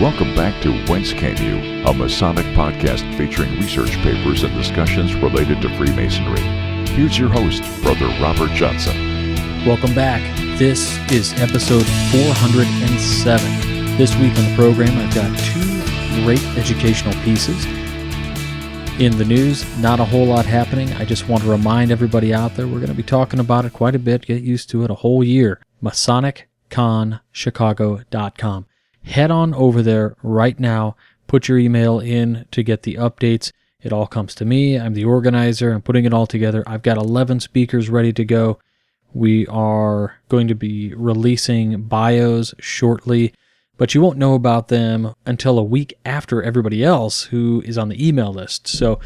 Welcome back to Whence, a Masonic podcast featuring research papers and discussions related to Freemasonry. Here's your host, Brother Robert Johnson. Welcome back. This is episode 407. This week on the program, I've got two great educational pieces. In the news, not a whole lot happening. I just want to remind everybody out there, we're going to be talking about it quite a bit. Get used to it a whole year. MasonicConChicago.com. Head on over there right now. Put your email in to get the updates. It all comes to me. I'm the organizer. I'm putting it all together. I've got 11 speakers ready to go. We are going to be releasing bios shortly, but you won't know about them until a week after everybody else who is on the email list. So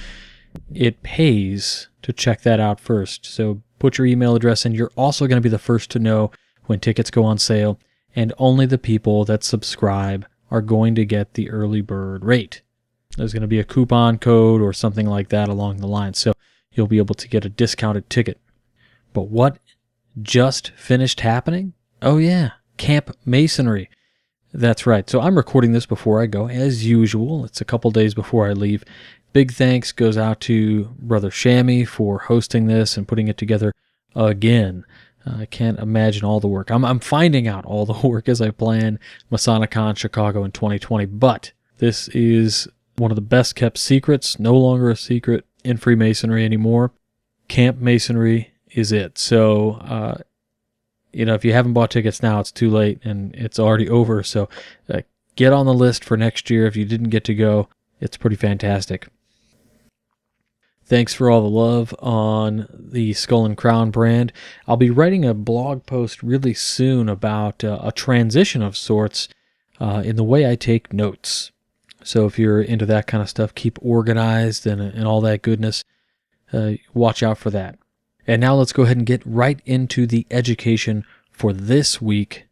it pays to check that out first. So put your email address in. You're also going to be the first to know when tickets go on sale, and only the people that subscribe are going to get the early bird rate. There's going to be a coupon code or something like that along the line, so you'll be able to get a discounted ticket. But what just finished happening? Oh yeah, Camp Masonry. That's right. So I'm recording this before I go, as usual. It's a couple days before I leave. Big thanks goes out to Brother Shammy for hosting this and putting it together again. I can't imagine all the work. I'm finding out all the work as I plan MasonicCon Chicago in 2020, but this is one of the best kept secrets, no longer a secret in Freemasonry anymore. Camp Masonry is it. So, if you haven't bought tickets now, it's too late and it's already over. So get on the list for next year if you didn't get to go. It's pretty fantastic. Thanks for all the love on the Skull and Crown brand. I'll be writing a blog post really soon about a transition of sorts in the way I take notes. So if you're into that kind of stuff, keep organized and all that goodness, watch out for that. And now let's go ahead and get right into the education for this week,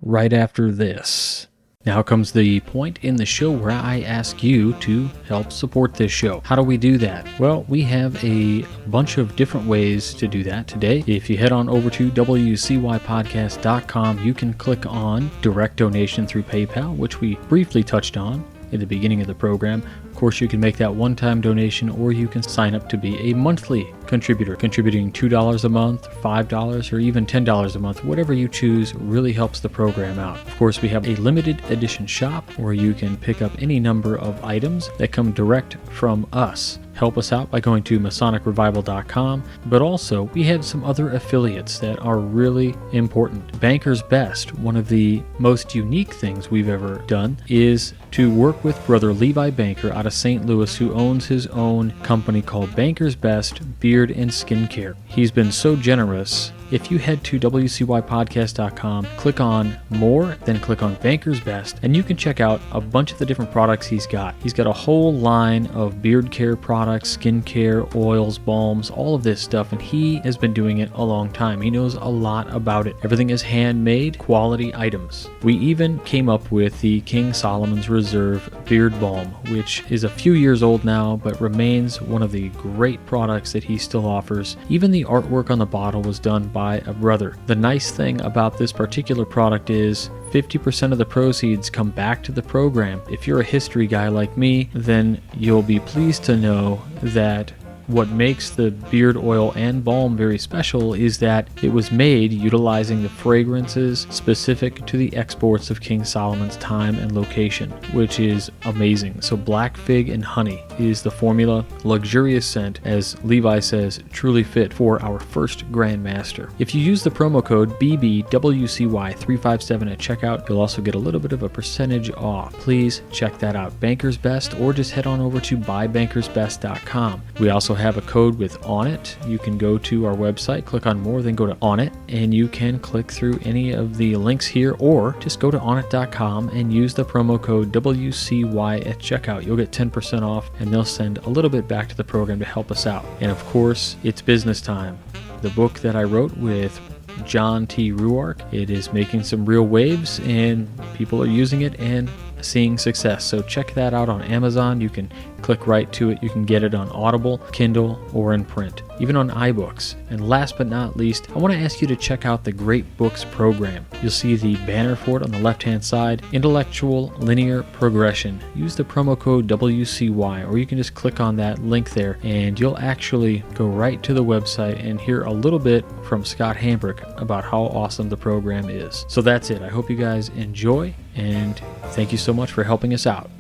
right after this. Now comes the point in the show where I ask you to help support this show. How do we do that? Well, we have a bunch of different ways to do that today. If you head on over to wcypodcast.com, you can click on direct donation through PayPal, which we briefly touched on in the beginning of the program. Of course, you can make that one-time donation, or you can sign up to be a monthly contributor, contributing $2 a month, $5, or even $10 a month. Whatever you choose really helps the program out. Of course, we have a limited edition shop where you can pick up any number of items that come direct from us. Help us out by going to MasonicRevival.com, but also we have some other affiliates that are really important. Banker's Best, one of the most unique things we've ever done, is to work with Brother Levi Banker out of St. Louis, who owns his own company called Banker's Best Beard and Skincare. He's been so generous. If you head to wcypodcast.com, click on More, then click on Banker's Best, and you can check out a bunch of the different products he's got. He's got a whole line of beard care products, skin care, oils, balms, all of this stuff, and he has been doing it a long time. He knows a lot about it. Everything is handmade, quality items. We even came up with the King Solomon's Reserve Beard Balm, which is a few years old now, but remains one of the great products that he still offers. Even the artwork on the bottle was done by a brother. The nice thing about this particular product is 50% of the proceeds come back to the program. If you're a history guy like me, then you'll be pleased to know that what makes the beard oil and balm very special is that it was made utilizing the fragrances specific to the exports of King Solomon's time and location, which is amazing. So black fig and honey is the formula. Luxurious scent, as Levi says, truly fit for our first Grand Master. If you use the promo code BBWCY357 at checkout, you'll also get a little bit of a percentage off. Please check that out. Banker's Best, or just head on over to buybankersbest.com. We also have a code with On It. You can go to our website, click on More, then go to On It, and you can click through any of the links here, or just go to onit.com and use the promo code WCY at checkout. You'll get 10% off, and they'll send a little bit back to the program to help us out. And of course, it's business time. The book that I wrote with John T. Ruark, it is making some real waves, and people are using it and seeing success. So check that out on Amazon. You can click right to it. You can get it on Audible, Kindle, or in print, even on iBooks. And last but not least, I want to ask you to check out the Great Books program. You'll see the banner for it on the left-hand side, Intellectual Linear Progression. Use the promo code WCY, or you can just click on that link there, and you'll actually go right to the website and hear a little bit from Scott Hambrick about how awesome the program is. So that's it. I hope you guys enjoy, and thank you so much for helping us out.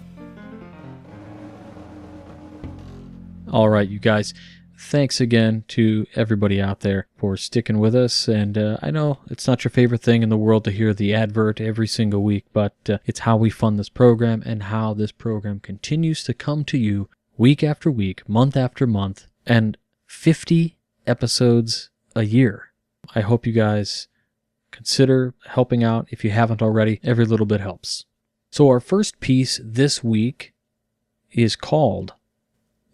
All right, you guys, thanks again to everybody out there for sticking with us. And I know it's not your favorite thing in the world to hear the advert every single week, but it's how we fund this program and how this program continues to come to you week after week, month after month, and 50 episodes a year. I hope you guys consider helping out if you haven't already. Every little bit helps. So our first piece this week is called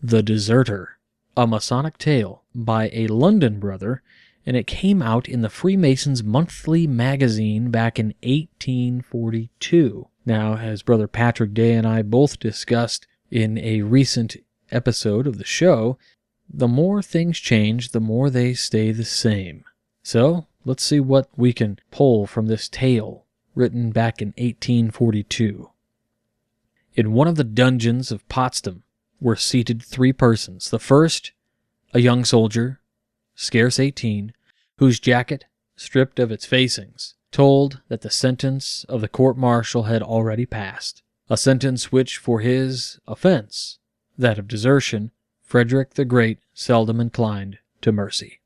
The Deserter, a Masonic Tale by a London brother, and it came out in the Freemasons Monthly magazine back in 1842. Now, as Brother Patrick Day and I both discussed in a recent episode of the show, the more things change, the more they stay the same. So, let's see what we can pull from this tale written back in 1842. In one of the dungeons of Potsdam were seated 3 persons. The first, a young soldier, scarce 18, whose jacket, stripped of its facings, told that the sentence of the court-martial had already passed, a sentence which, for his offense, that of desertion, Frederick the Great seldom inclined to mercy.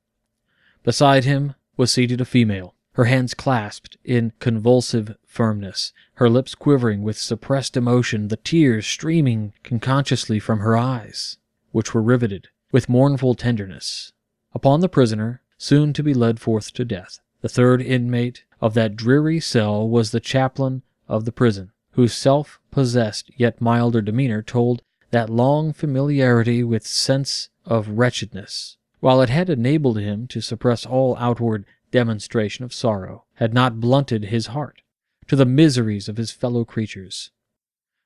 Beside him was seated a female, her hands clasped in convulsive firmness, her lips quivering with suppressed emotion, the tears streaming unconsciously from her eyes, which were riveted with mournful tenderness upon the prisoner, soon to be led forth to death. The third inmate of that dreary cell was the chaplain of the prison, whose self-possessed yet milder demeanor told that long familiarity with sense of wretchedness, while it had enabled him to suppress all outward demonstration of sorrow, had not blunted his heart to the miseries of his fellow creatures.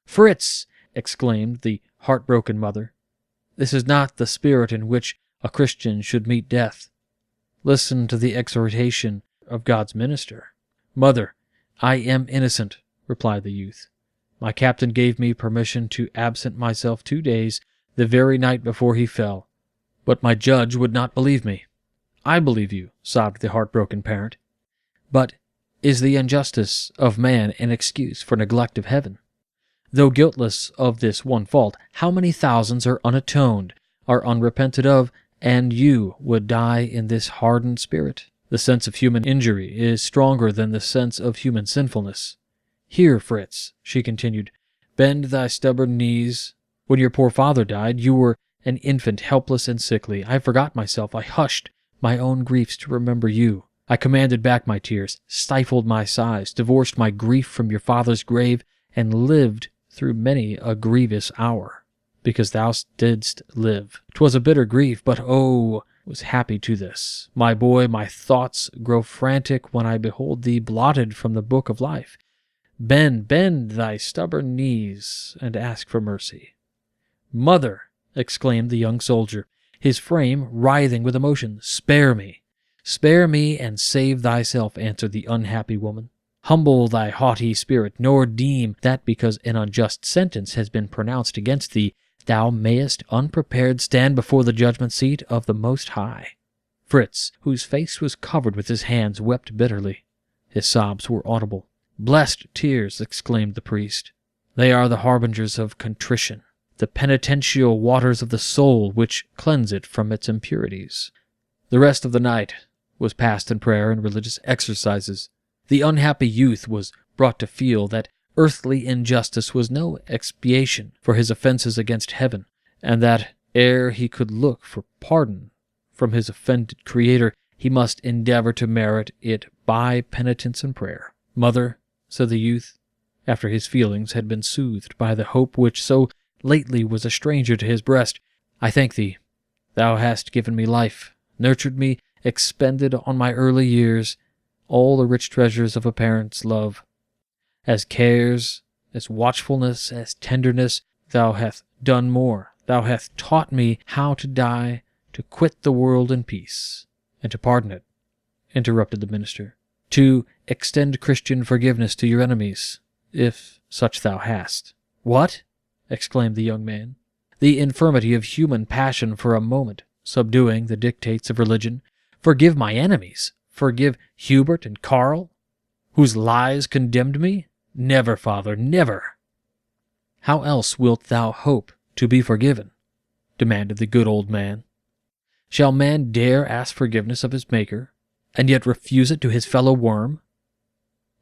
"Fritz!" exclaimed the heartbroken mother, "this is not the spirit in which a Christian should meet death. Listen to the exhortation of God's minister." "Mother, I am innocent," replied the youth. "My captain gave me permission to absent myself 2 days, the very night before he fell, but my judge would not believe me." "I believe you," sobbed the heartbroken parent. "But is the injustice of man an excuse for neglect of heaven? Though guiltless of this one fault, how many thousands are unatoned, are unrepented of, and you would die in this hardened spirit? The sense of human injury is stronger than the sense of human sinfulness. Here, Fritz," she continued, "bend thy stubborn knees. When your poor father died, you were an infant, helpless and sickly. I forgot myself. I hushed my own griefs to remember you. I commanded back my tears, stifled my sighs, divorced my grief from your father's grave, and lived through many a grievous hour, because thou didst live. 'Twas a bitter grief, but oh, was happy to this. My boy, my thoughts grow frantic when I behold thee blotted from the book of life. Bend thy stubborn knees, and ask for mercy." "Mother!" exclaimed the young soldier, his frame writhing with emotion. "Spare me! Spare me, and save thyself," answered the unhappy woman. "Humble thy haughty spirit, nor deem that because an unjust sentence has been pronounced against thee, thou mayest unprepared stand before the judgment seat of the Most High." Fritz, whose face was covered with his hands, wept bitterly. His sobs were audible. "Blessed tears!" exclaimed the priest. "They are the harbingers of contrition, the penitential waters of the soul which cleanse it from its impurities." The rest of the night was passed in prayer and religious exercises. The unhappy youth was brought to feel that earthly injustice was no expiation for his offenses against heaven, and that ere he could look for pardon from his offended Creator, he must endeavor to merit it by penitence and prayer. "Mother," said the youth, after his feelings had been soothed by the hope which so lately was a stranger to his breast, "I thank thee. Thou hast given me life, nurtured me, expended on my early years all the rich treasures of a parent's love. As cares, as watchfulness, as tenderness, thou hast done more thou hast taught me how to die, to quit the world in peace, and to pardon it, interrupted the minister, to extend Christian forgiveness to your enemies, if such thou hast. What? Exclaimed the young man. The infirmity of human passion for a moment, subduing the dictates of religion. Forgive my enemies? Forgive Hubert and Carl, whose lies condemned me? Never, father, never. How else wilt thou hope to be forgiven? Demanded the good old man. Shall man dare ask forgiveness of his Maker, and yet refuse it to his fellow worm?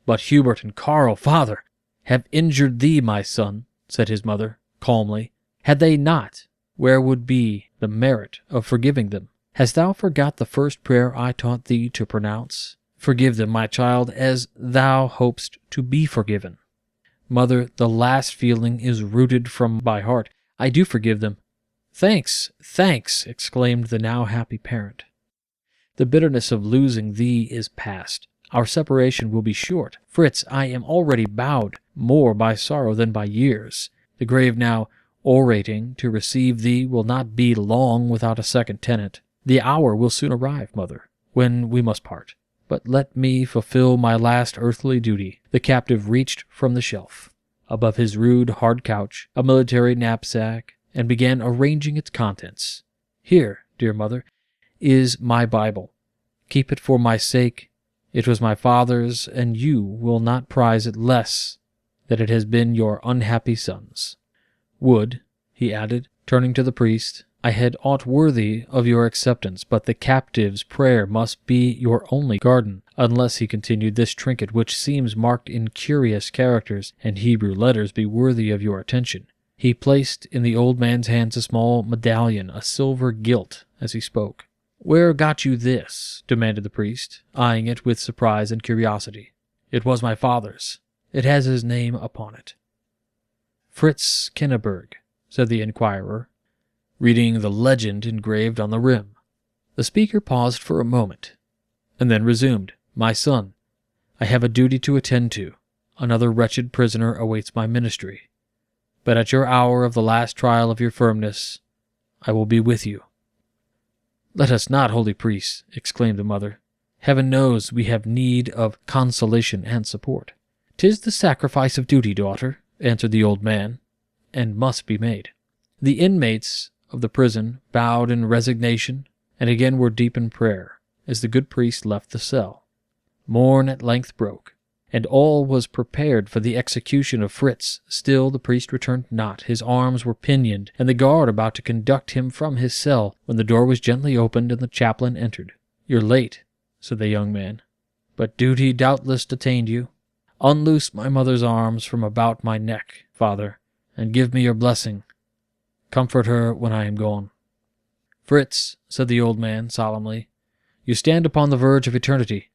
But Hubert and Carl, father, have injured thee, my son, said his mother, calmly. Had they not, where would be the merit of forgiving them? Hast thou forgot the first prayer I taught thee to pronounce? Forgive them, my child, as thou hopest to be forgiven. Mother, the last feeling is rooted from my heart. I do forgive them. Thanks, thanks, exclaimed the now happy parent. The bitterness of losing thee is past. Our separation will be short. Fritz, I am already bowed more by sorrow than by years. The grave now orating to receive thee will not be long without a second tenant. The hour will soon arrive, mother, when we must part. But let me fulfill my last earthly duty. The captive reached from the shelf, above his rude, hard couch, a military knapsack, and began arranging its contents. Here, dear mother, is my Bible. Keep it for my sake. It was my father's, and you will not prize it less that it has been your unhappy son's. Would, he added, turning to the priest, I had aught worthy of your acceptance, but the captive's prayer must be your only guerdon, unless, he continued, this trinket, which seems marked in curious characters and Hebrew letters, be worthy of your attention. He placed in the old man's hands a small medallion, a silver gilt, as he spoke. Where got you this? Demanded the priest, eyeing it with surprise and curiosity. It was my father's. It has his name upon it. Fritz Kenneberg, said the inquirer, reading the legend engraved on the rim. The speaker paused for a moment, and then resumed. My son, I have a duty to attend to. Another wretched prisoner awaits my ministry. But at your hour of the last trial of your firmness, I will be with you. Let us not, holy priest, exclaimed the mother. Heaven knows we have need of consolation and support. 'Tis the sacrifice of duty, daughter, answered the old man, and must be made. The inmates of the prison bowed in resignation, and again were deep in prayer, as the good priest left the cell. Morn at length broke, and all was prepared for the execution of Fritz. Still the priest returned not. His arms were pinioned, and the guard about to conduct him from his cell, when the door was gently opened and the chaplain entered. You're late, said the young man, but duty doubtless detained you. Unloose my mother's arms from about my neck, father, and give me your blessing. Comfort her when I am gone. Fritz, said the old man solemnly, you stand upon the verge of eternity.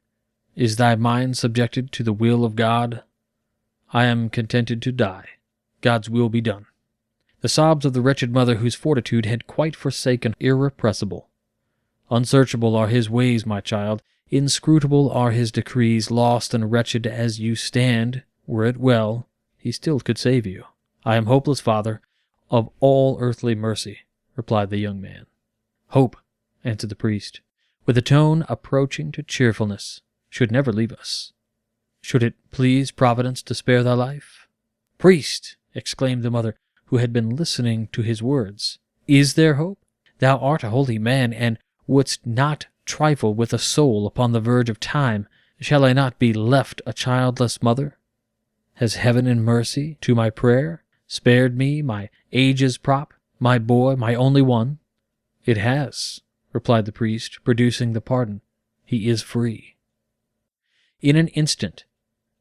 Is thy mind subjected to the will of God? I am contented to die. God's will be done. The sobs of the wretched mother whose fortitude had quite forsaken irrepressible. Unsearchable are his ways, my child. Inscrutable are his decrees. Lost and wretched as you stand, were it well, he still could save you. I am hopeless, father, of all earthly mercy, replied the young man. Hope, answered the priest, with a tone approaching to cheerfulness, should never leave us. Should it please Providence to spare thy life? Priest, exclaimed the mother, who had been listening to his words, is there hope? Thou art a holy man, and wouldst not trifle with a soul upon the verge of time. Shall I not be left a childless mother? Has heaven in mercy to my prayer spared me my age's prop, my boy, my only one? It has, replied the priest, producing the pardon. He is free. In an instant,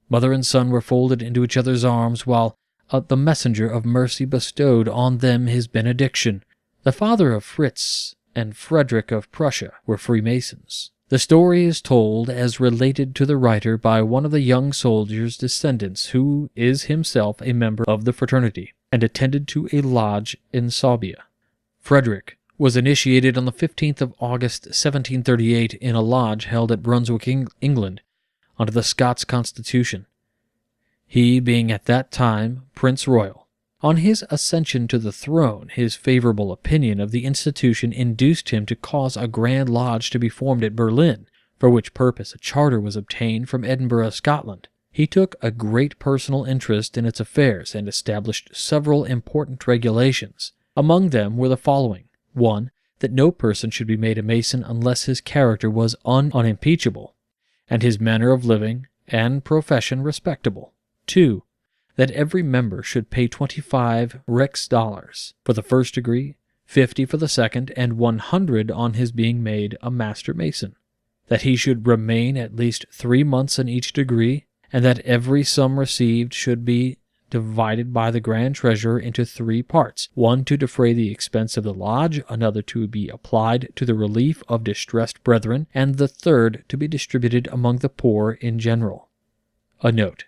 mother and son were folded into each other's arms, while the messenger of mercy bestowed on them his benediction. The father of Fritz and Frederick of Prussia were Freemasons. The story is told as related to the writer by one of the young soldier's descendants, who is himself a member of the fraternity, and attended to a lodge in Swabia. Frederick was initiated on the 15th of August, 1738, in a lodge held at Brunswick, England, under the Scots Constitution, he being at that time Prince Royal. On his ascension to the throne, his favorable opinion of the institution induced him to cause a Grand Lodge to be formed at Berlin, for which purpose a charter was obtained from Edinburgh, Scotland. He took a great personal interest in its affairs and established several important regulations. Among them were the following. 1. That no person should be made a Mason unless his character was unimpeachable, and his manner of living and profession respectable. 2. That every member should pay 25 Rex dollars for the first degree, 50 for the second, and 100 on his being made a Master Mason. That he should remain at least 3 months in each degree, and that every sum received should be divided by the Grand Treasurer into 3 parts, one to defray the expense of the lodge, another to be applied to the relief of distressed brethren, and the third to be distributed among the poor in general. A note.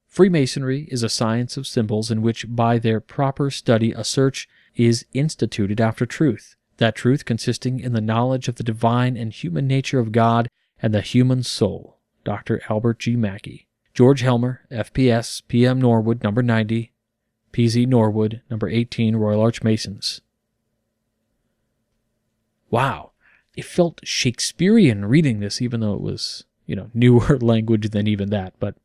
Freemasonry is a science of symbols in which by their proper study a search is instituted after truth, that truth consisting in the knowledge of the divine and human nature of God and the human soul. Dr. Albert G. Mackey. George Helmer, FPS, PM Norwood, number 90, PZ Norwood, number 18, Royal Arch Masons. Wow. It felt Shakespearean reading this, even though it was, newer language than even that, but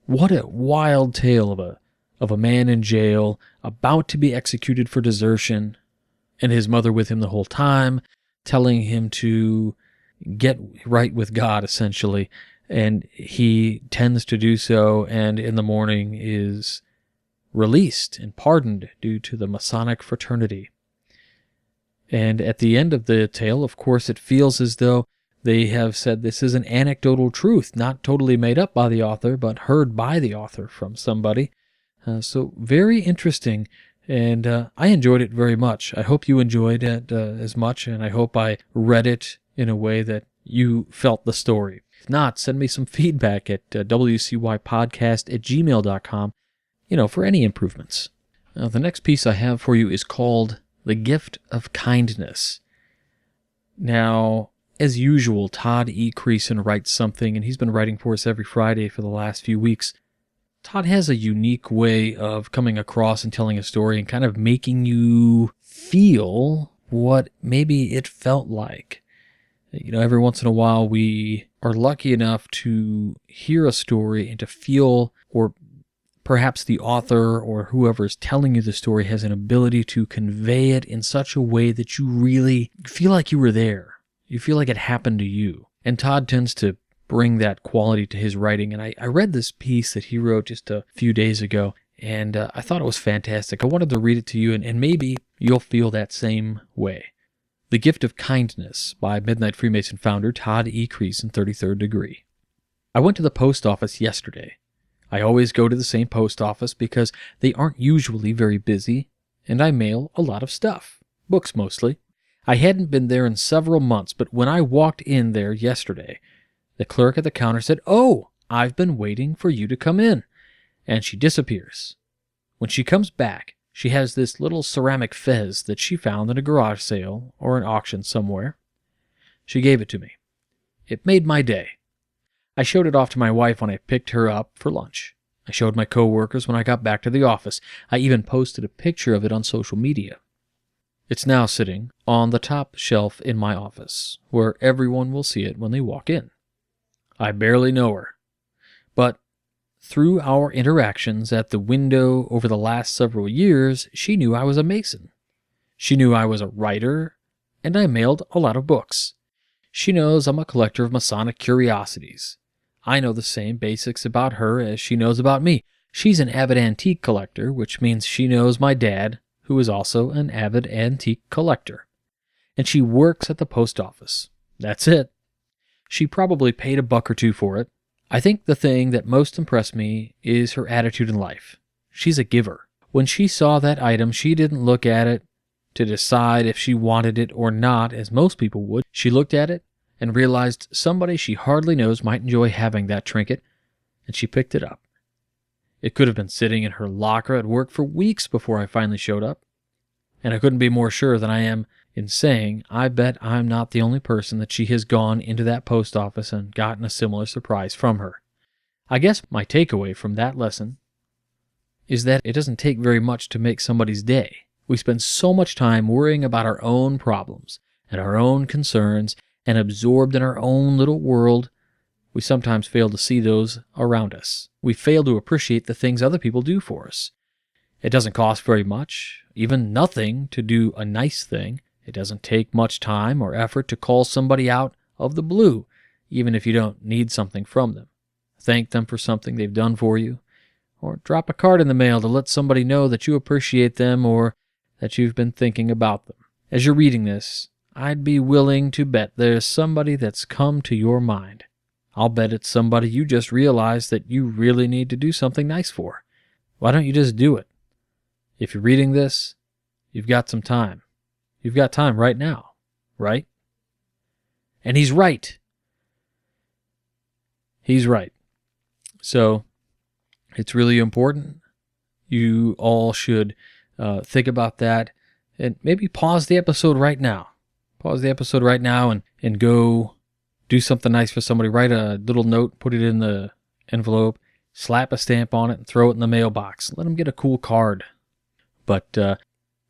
what a wild tale of a man in jail, about to be executed for desertion, and his mother with him the whole time, telling him to get right with God, essentially, and he tends to do so, and in the morning is released and pardoned due to the Masonic fraternity. And at the end of the tale, of course, it feels as though they have said this is an anecdotal truth, not totally made up by the author, but heard by the author from somebody. So very interesting, and I enjoyed it very much. I hope you enjoyed it as much, and I hope I read it in a way that you felt the story. If not, send me some feedback at wcypodcast@gmail.com, for any improvements. Now, the next piece I have for you is called The Gift of Kindness. Now, as usual, Todd E. Creason writes something, and he's been writing for us every Friday for the last few weeks. Todd has a unique way of coming across and telling a story and kind of making you feel what maybe it felt like. Every once in a while we are lucky enough to hear a story and to feel, or perhaps the author or whoever is telling you the story has an ability to convey it in such a way that you really feel like you were there. You feel like it happened to you. And Todd tends to bring that quality to his writing. And I read this piece that he wrote just a few days ago, and I thought it was fantastic. I wanted to read it to you, and maybe you'll feel that same way. The Gift of Kindness by Midnight Freemason founder Todd E. Creason, 33rd degree. I went to the post office yesterday. I always go to the same post office because they aren't usually very busy, and I mail a lot of stuff, books mostly. I hadn't been there in several months, but when I walked in there yesterday, the clerk at the counter said, "Oh, I've been waiting for you to come in," and she disappears. When she comes back, she has this little ceramic fez that she found in a garage sale or an auction somewhere. She gave it to me. It made my day. I showed it off to my wife when I picked her up for lunch. I showed my coworkers when I got back to the office. I even posted a picture of it on social media. It's now sitting on the top shelf in my office, where everyone will see it when they walk in. I barely know her, but through our interactions at the window over the last several years, she knew I was a Mason. She knew I was a writer, and I mailed a lot of books. She knows I'm a collector of Masonic curiosities. I know the same basics about her as she knows about me. She's an avid antique collector, which means she knows my dad, who is also an avid antique collector. And she works at the post office. That's it. She probably paid $1 or $2 for it. I think the thing that most impressed me is her attitude in life. She's a giver. When she saw that item, she didn't look at it to decide if she wanted it or not, as most people would. She looked at it and realized somebody she hardly knows might enjoy having that trinket, and she picked it up. It could have been sitting in her locker at work for weeks before I finally showed up, and I couldn't be more sure than I am in saying I bet I'm not the only person that she has gone into that post office and gotten a similar surprise from her. I guess my takeaway from that lesson is that it doesn't take very much to make somebody's day. We spend so much time worrying about our own problems and our own concerns and absorbed in our own little world, we sometimes fail to see those around us. We fail to appreciate the things other people do for us. It doesn't cost very much, even nothing, to do a nice thing. It doesn't take much time or effort to call somebody out of the blue, even if you don't need something from them. Thank them for something they've done for you, or drop a card in the mail to let somebody know that you appreciate them or that you've been thinking about them. As you're reading this, I'd be willing to bet there's somebody that's come to your mind. I'll bet it's somebody you just realized that you really need to do something nice for. Why don't you just do it? If you're reading this, you've got some time. You've got time right now, right? And he's right. He's right. So, it's really important. You all should think about that and maybe pause the episode right now. Pause the episode right now and go do something nice for somebody. Write a little note, put it in the envelope, slap a stamp on it, and throw it in the mailbox. Let them get a cool card. But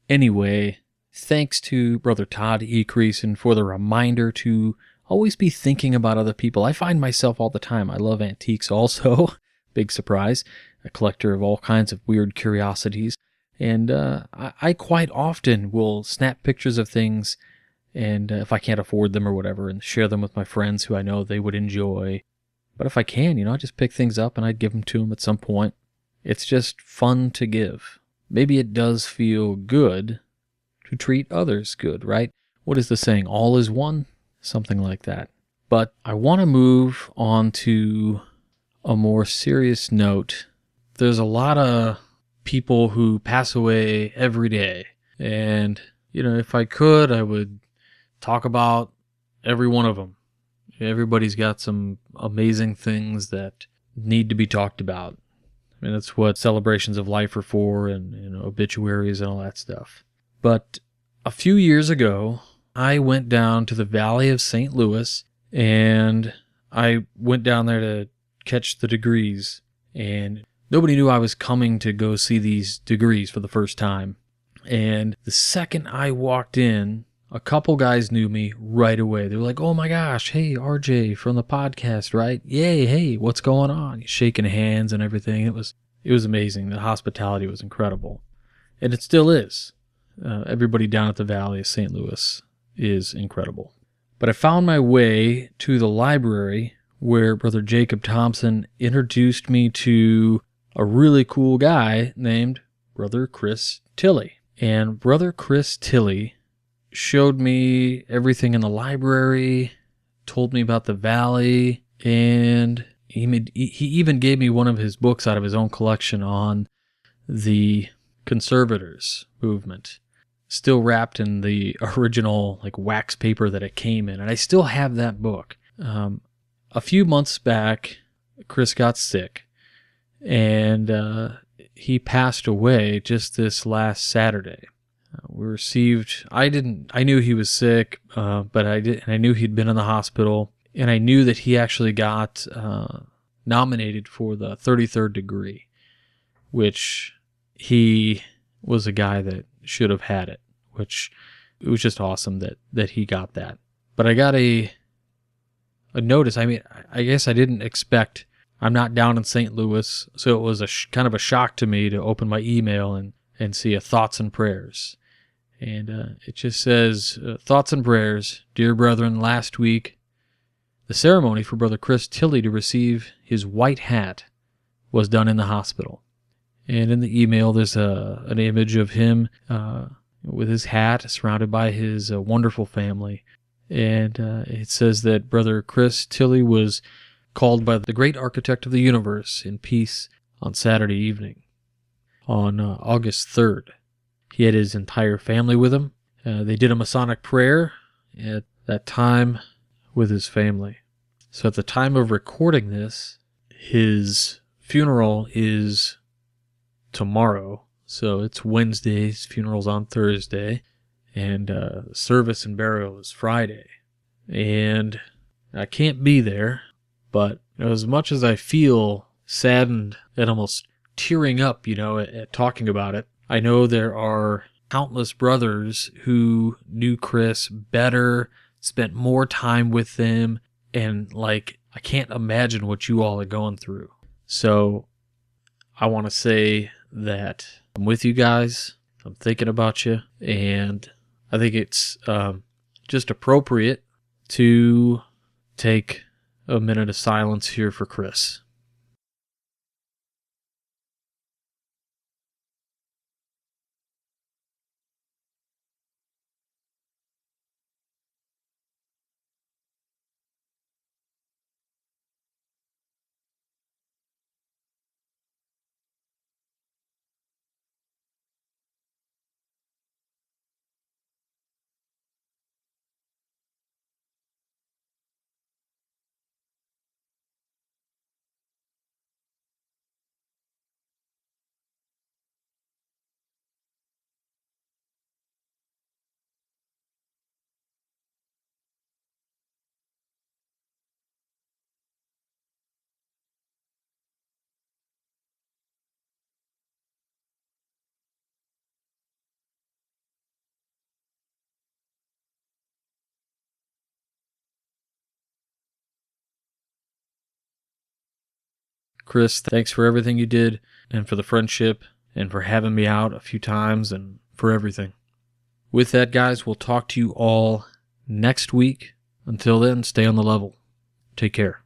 anyway, thanks to Brother Todd E. Creason for the reminder to always be thinking about other people. I find myself all the time. I love antiques also. Big surprise. A collector of all kinds of weird curiosities. And I quite often will snap pictures of things, and if I can't afford them or whatever, and share them with my friends who I know they would enjoy. But if I can, I just pick things up and I'd give them to them at some point. It's just fun to give. Maybe it does feel good to treat others good, right? What is the saying? All is one? Something like that. But I want to move on to a more serious note. There's a lot of people who pass away every day. And, if I could, I would talk about every one of them. Everybody's got some amazing things that need to be talked about. I mean, that's what celebrations of life are for, and obituaries and all that stuff. But a few years ago, I went down to the Valley of St. Louis, and I went down there to catch the degrees, and nobody knew I was coming to go see these degrees for the first time. And the second I walked in, a couple guys knew me right away. They were like, "Oh my gosh, hey, RJ from the podcast, right? Yay, hey, what's going on?" Shaking hands and everything. It was amazing. The hospitality was incredible. And it still is. Everybody down at the Valley of St. Louis is incredible. But I found my way to the library where Brother Jacob Thompson introduced me to a really cool guy named Brother Chris Tilley. And Brother Chris Tilley showed me everything in the library, told me about the Valley, and he even gave me one of his books out of his own collection on the conservators movement, still wrapped in the original wax paper that it came in. And I still have that book. A few months back, Chris got sick, and he passed away just this last Saturday. I knew he was sick, but I knew he'd been in the hospital, and I knew that he actually got nominated for the 33rd degree, which he was a guy that should have had it, which it was just awesome that he got that. But I got a notice. I mean, I guess I didn't expect. I'm not down in St. Louis, so it was kind of a shock to me to open my email and see a thoughts and prayers. And it just says, "Thoughts and prayers, dear brethren, last week, the ceremony for Brother Chris Tilley to receive his white hat was done in the hospital." And in the email, there's an image of him with his hat, surrounded by his wonderful family. And it says that Brother Chris Tilley was called by the great architect of the universe in peace on Saturday evening, on August 3rd. He had his entire family with him. They did a Masonic prayer at that time with his family. So at the time of recording this, his funeral is tomorrow. So it's Wednesday, his funeral's on Thursday, and service and burial is Friday. And I can't be there, but as much as I feel saddened and almost tearing up, at talking about it. I know there are countless brothers who knew Chris better, spent more time with him, and I can't imagine what you all are going through. So I want to say that I'm with you guys. I'm thinking about you, and I think it's just appropriate to take a minute of silence here for Chris. Chris, thanks for everything you did, and for the friendship, and for having me out a few times, and for everything. With that, guys, we'll talk to you all next week. Until then, stay on the level. Take care.